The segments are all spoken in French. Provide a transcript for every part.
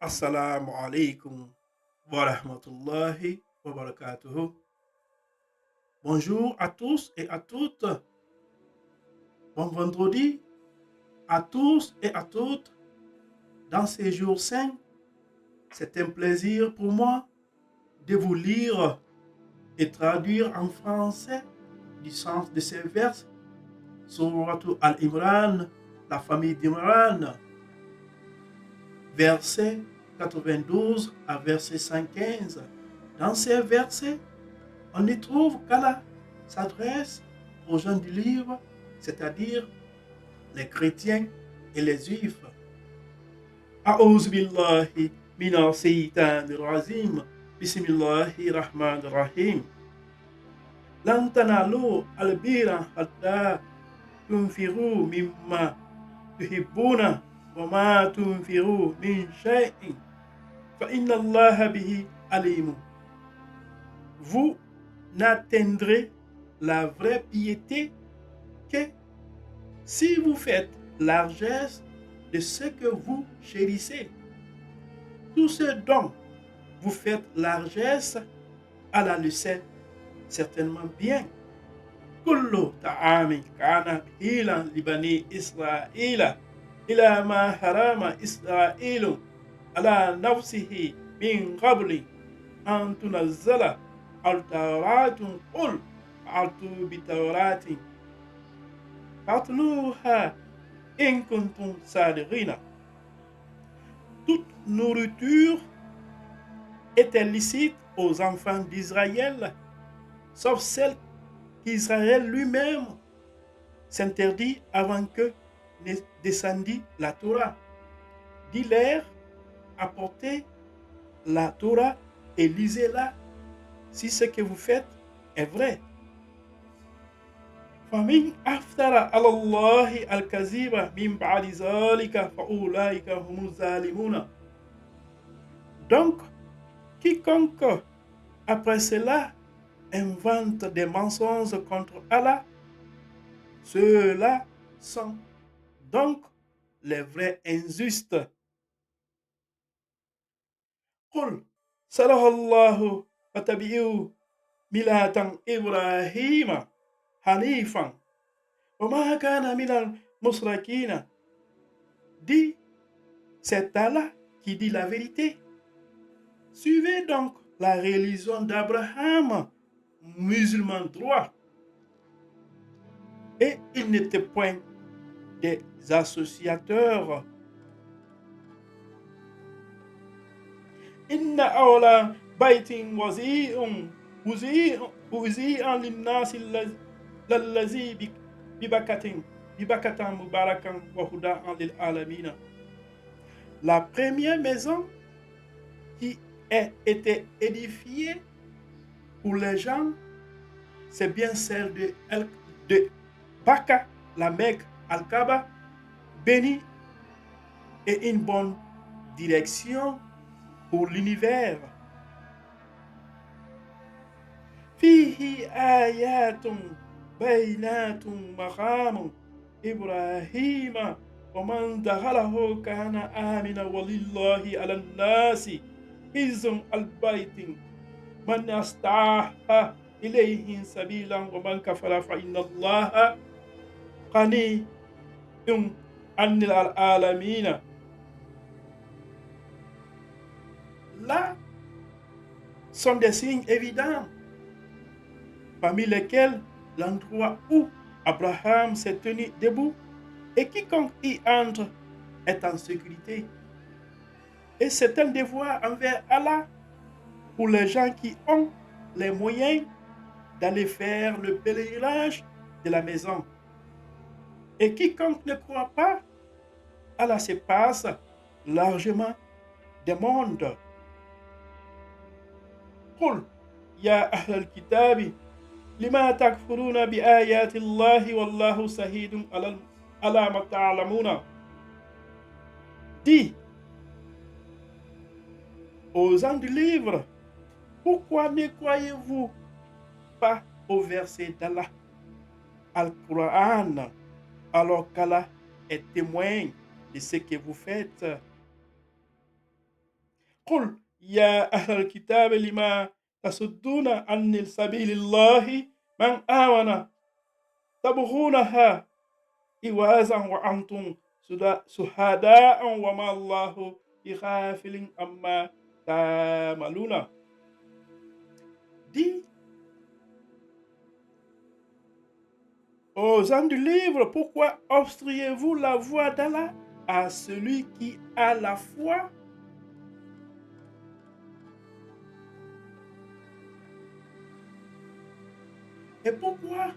Assalamu alaikum wa rahmatullahi wa barakatuhu. Bonjour à tous et à toutes. Bon vendredi à tous et à toutes. Dans ces jours saints, c'est un plaisir pour moi de vous lire et traduire en français du sens de ces vers. Suratu Al-Imran, la famille d'Imran, verset 92 à verset 115. Dans ces versets, on y trouve qu'Allah s'adresse aux gens du livre, c'est-à-dire les chrétiens et les juifs. A'udhu billahi minas shaitanir rajim. Bismillahir rahmanir rahim. Lan tanalu albira hatta tunfiru mimma tuhibbuna wa ma tunfiru min shay'in fa inna allaha bihi alimun. Vous n'atteindrez la vraie piété que si vous faites largesse de ce que vous chérissez. Tout ce dont vous faites largesse, Allah le sait certainement bien. Kullu ta'ami kana hilan libani Israël ila ma harama Israël ala nafsihi min qabli an tunazzala al-tawratun qul fa'tu bi-tawratin fatluha in kuntum sadiqina. Toute nourriture était licite aux enfants d'Israël, sauf celle qu'Israël lui-même s'interdit avant que ne descendit la Torah. Dis-leur, apportez la Torah et lisez-la si ce que vous faites est vrai. فمن أفترى على الله الكذب من بعد ذلك فأولئك هم الظالمون. Donc, quiconque après cela invente des mensonges contre Allah, ceux-là sont donc les vrais injustes. قل صلح الله فتبعوا ملة إبراهيم حنيفا وما كان من المشركين. Dit, c'est Allah qui dit la vérité. Suivez donc la religion d'Abraham, musulman droit. Et il n'était point des associateurs. Inna awla baytin wuzi'an linnasi lallazi bibakatin mubarakan wa huda'an lil alamina. La première maison qui a été édifiée pour les gens, c'est bien celle de Baka, la Mecque, Al-Kaaba, bénie et une bonne direction pour l'univers. Fihi ayatun baynatun maqam Ibrahima wa man dakhalahu kana amina walillahi ala nasi hizun al-baytin man astaha ilayhi sabilan wa man kafara fa inna allaha qaniyyun anil alamina. Là sont des signes évidents, parmi lesquels l'endroit où Abraham s'est tenu debout et quiconque y entre est en sécurité. Et c'est un devoir envers Allah pour les gens qui ont les moyens d'aller faire le pèlerinage de la maison. Et quiconque ne croit pas, Allah se passe largement des mondes. قل يا أهل الكتاب لما تكفرون بآيات الله والله شهيد على ما تعلمون. Dis aux gens du livre, pourquoi ne croyez-vous pas au verset d'Allah, Al-Quran, alors qu'Allah est témoin de ce que vous faites? قل يا أهل الكتاب لما تصدون عن سبيل الله من آمن تبغونها عوجا وأنتم شهداء وما الله بغافل عما تعملون. Dit aux gens du livre, pourquoi obstruez-vous la voie d'Allah à celui qui a la foi? Et pourquoi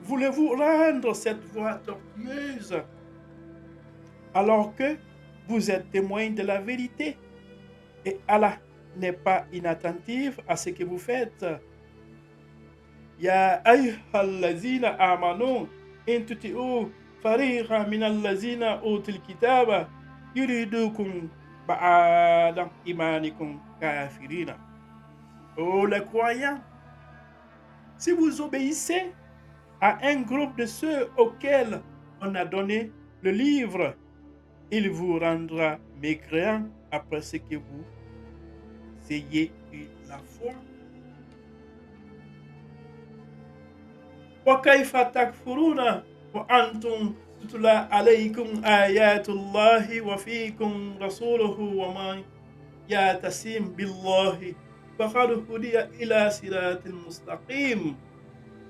voulez-vous rendre cette voie tortueuse alors que vous êtes témoin de la vérité et Allah n'est pas inattentif à ce que vous faites? Ya ayyuhallazina amanu in tuti'u fariqan minallazina utul kitaba yuridukum ba'da imanikum kafirina. Oh les croyants, si vous obéissez à un groupe de ceux auxquels on a donné le livre, il vous rendra mécréants après ce que vous ayez eu la foi. وكيف تكفرون وأنتم تتلى عليكم آيات الله وفيكم رسوله ومن يعتصم بالله فقد هدي إلى صراط مستقيم.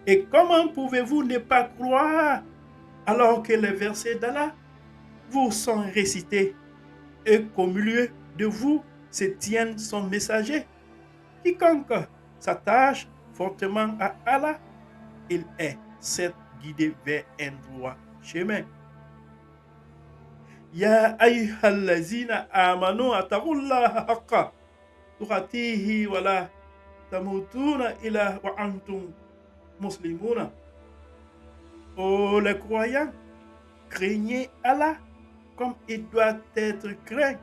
Et comment pouvez-vous ne pas croire alors que les versets d'Allah vous sont récités et qu'au milieu de vous se tiennent son messager? Quiconque s'attache fortement à Allah, il est certes guidé vers un droit chemin. Ya ayyuhallazina amanu attaqullaha haqqa tuqatihi wa la tamutuna illa wa antum muslimuna. Oh les croyants, craignez Allah comme il doit être craint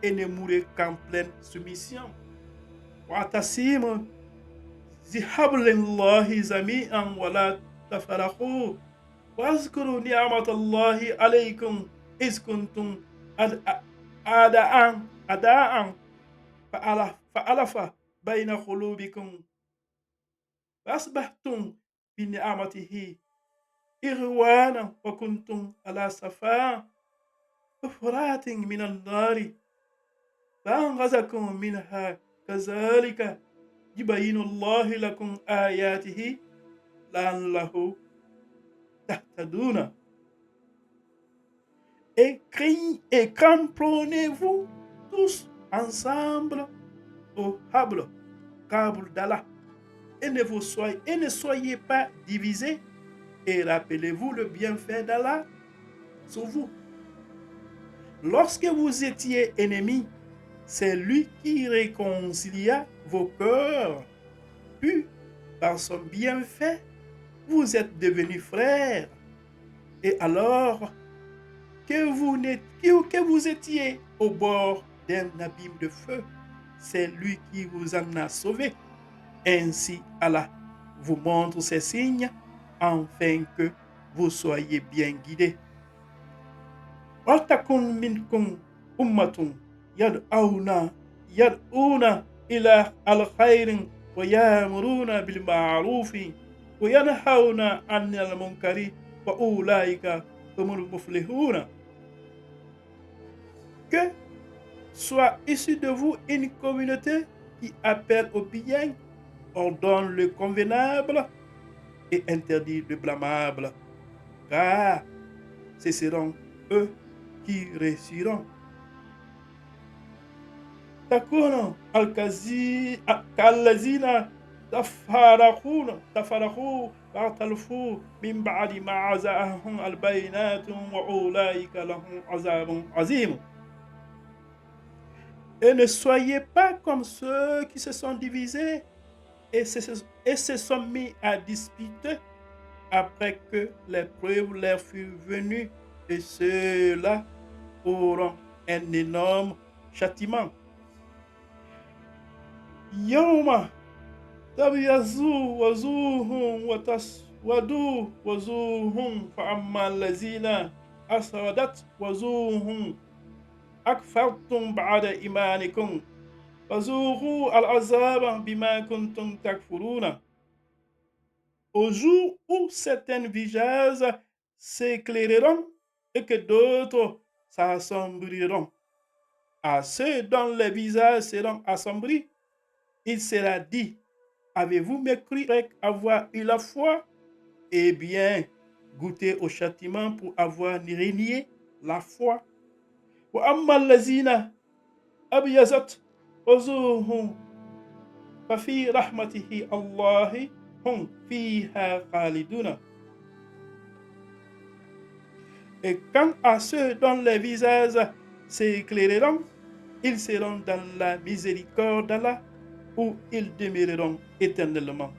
et ne mourrez qu'en pleine soumission. Wa'tasimu bihablillahi jami'an wa la tafarraqu واذكروا نعمة الله عليكم إذ كنتم أعداء فألف بين قلوبكم فأصبحتم بنعمته إخوانا وكنتم على شفا حفرة من النار فأنقذكم منها كذلك يبين الله لكم آياته لعلكم تهتدون. Et cramponnez-vous tous ensemble au câble d'Allah et ne soyez pas divisés et rappelez-vous le bienfait d'Allah sur vous. Lorsque vous étiez ennemis, c'est lui qui réconcilia vos cœurs, puis par son bienfait, vous êtes devenus frères. Et alors que vous étiez au bord d'un abîme de feu, c'est lui qui vous en a sauvés. Ainsi Allah vous montre ces signes afin que vous soyez bien guidés. وَلْتَكُنْ مِنْكُمْ أُمَّةٌ يَدْعُونَ إِلَى الْخَيْرِ وَيَأْمُرُونَ بِالْمَعْرُوفِ وَيَنْهَوْنَ عَنِ الْمُنكَرِ وَأُولَئِكَ هُمُ الْمُفْلِحُونَ. Que soit issue de vous une communauté qui appelle au bien, ordonne le convenable et interdit le blâmable, car ce seront eux qui réussiront. تكونوا كالذين تفرقوا واختلفوا من بعد ما جاءهم البينات وأولئك لهم عذاب عظيم. Et ne soyez pas comme ceux qui se sont divisés et se sont mis à disputer après que les preuves leur furent venues, et ceux-là auront un énorme châtiment. يوم تبيض وجوه وتسود وجوه فأما الذين أسودت وجوههم أكفرتم بعد إيمانكم فذوقوا العذاب بما كنتم تكفرون. Au jour où certains visages s'éclaireront et que d'autres s'assombriront. À ceux dont les visages seront assombris, il sera dit, avez-vous mécru avec avoir eu la foi? Eh bien, goûtez au châtiment pour avoir renié la foi. وأما الذين أبيضت وجوههم ففي رحمته الله هم فيها خالدون. Et quant à ceux dont les visages s'éclaireront, ils seront dans la miséricorde d'Allah où ils demeureront éternellement.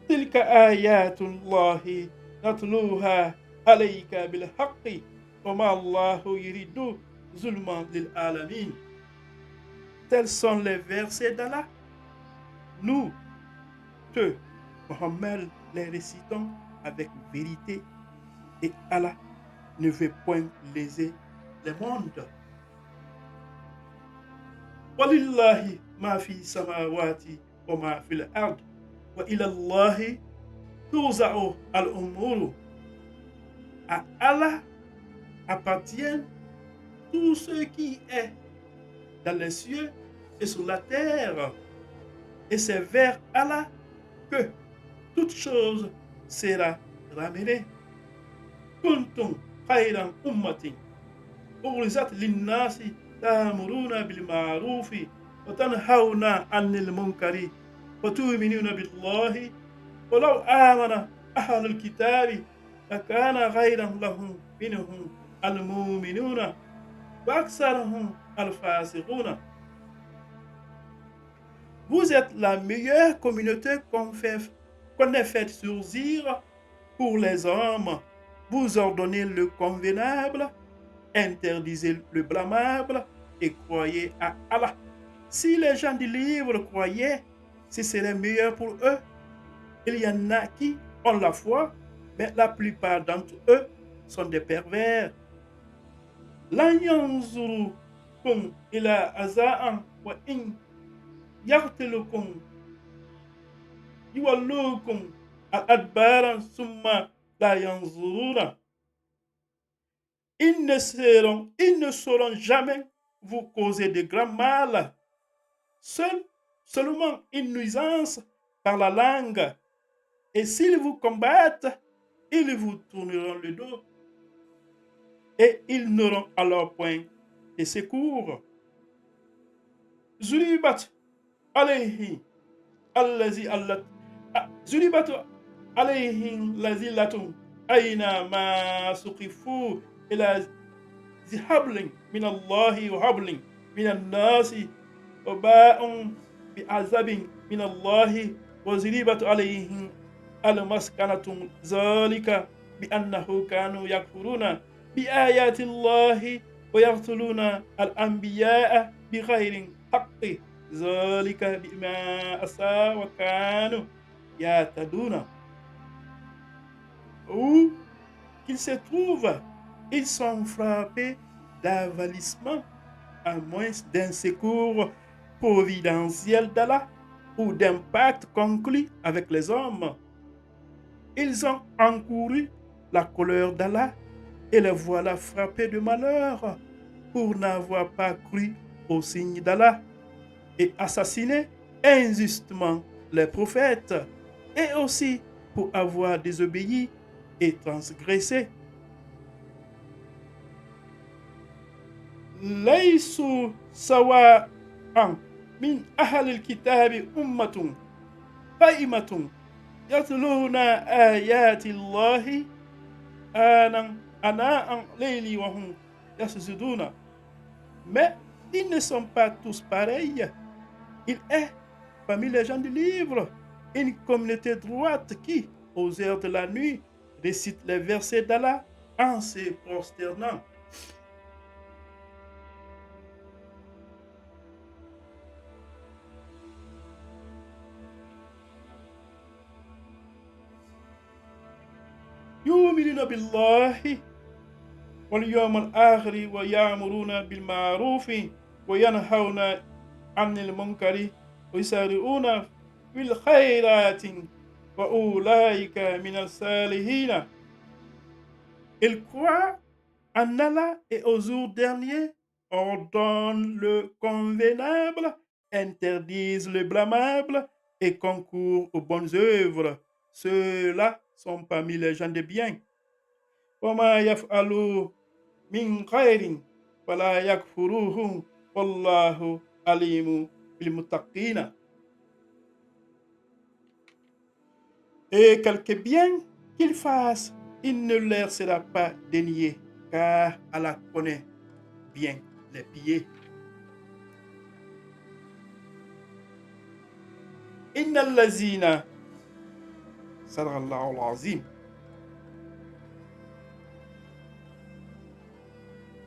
تلك آيات الله نتلوها عليك بالحق وما الله يريد ظلما للعالمين. Tels sont les versets d'Allah. Nous, que Mohammed, les récitons avec vérité et Allah ne veut point léser les mondes. Walillahi ma fi samawati wa ma fil ard wa ila Allahi turza'u al-umuru. À Allah appartient tout ce qui est dans les cieux et sur la terre. Et c'est vers Allah que toute chose sera ramenée. Kuntum khayran ummatin ukhrijat lin-nasi ta'muruna bil ma'rufi wa tanhauna 'anil munkari wa tu'minuna billahi ولو آمن أهل الكتاب لكان خيرا لهم منهم المؤمنون وأكثرهم الفاسقون. Vous êtes la meilleure communauté qu'on ait fait surgir pour les hommes. Vous ordonnez le convenable, interdisez le blâmable et croyez à Allah. Si les gens du livre croyaient, ce serait meilleur pour eux. Il y en a qui ont la foi, mais la plupart d'entre eux sont des pervers. La yanzurukum ila aza'an wa in yartilukum yuwallukum al-adbaran summa la yanzuruna. Ils ne sauront jamais vous causer de grand mal. Seulement une nuisance par la langue. Et s'ils vous combattent, ils vous tourneront le dos. Et ils n'auront alors point de secours. Zuribat alayhi allazi allat Zuribat alayhi lazi latum aina ma suqifu ila zihablin min Allahi wa hablin min an-nasi wa ba'un bi azabin min Allahi wa zuribat alayhim المسكنة ذلك بأنه كانوا يكفرون بآيات الله ويقتلون الأنبياء بغير حق ذلك بما عصوا وكانوا يعتدون. Où qu'ils se trouvent, ils sont frappés d'avalissement à moins d'un secours providentiel d'Allah ou d'un pacte conclu avec les hommes. Ils ont encouru la colère d'Allah et les voilà frappés de malheur pour n'avoir pas cru au signe d'Allah et assassiné injustement les prophètes et aussi pour avoir désobéi et transgressé. Laysu sawa'an min ahlil kitabi ummatun qa'imatun yatluna ayati Allahi ana'an layli wa hum yasjuduna. Mais ils ne sont pas tous pareils. Il est, parmi les gens du livre, une communauté droite qui, aux heures de la nuit, récite les versets d'Allah en se prosternant. يؤمنون بالله واليوم الآخر ويأمرون بالمعروف وينهون عن المنكر ويسارعون في الخيرات وأولئك من الصالحين. Ils croient en Allah et au jour dernier, ordonnent le convenable, interdisent le blâmable et concourent aux bonnes œuvres. Ceux-là sont parmi les gens de bien. وما يفعلوا من خير فلا يكفروه والله عليم بالمتقين. Et quelque bien qu'ils fassent, il ne leur sera pas dénié, car Allah connaît bien les pieds. إن الذين صدق الله العظيم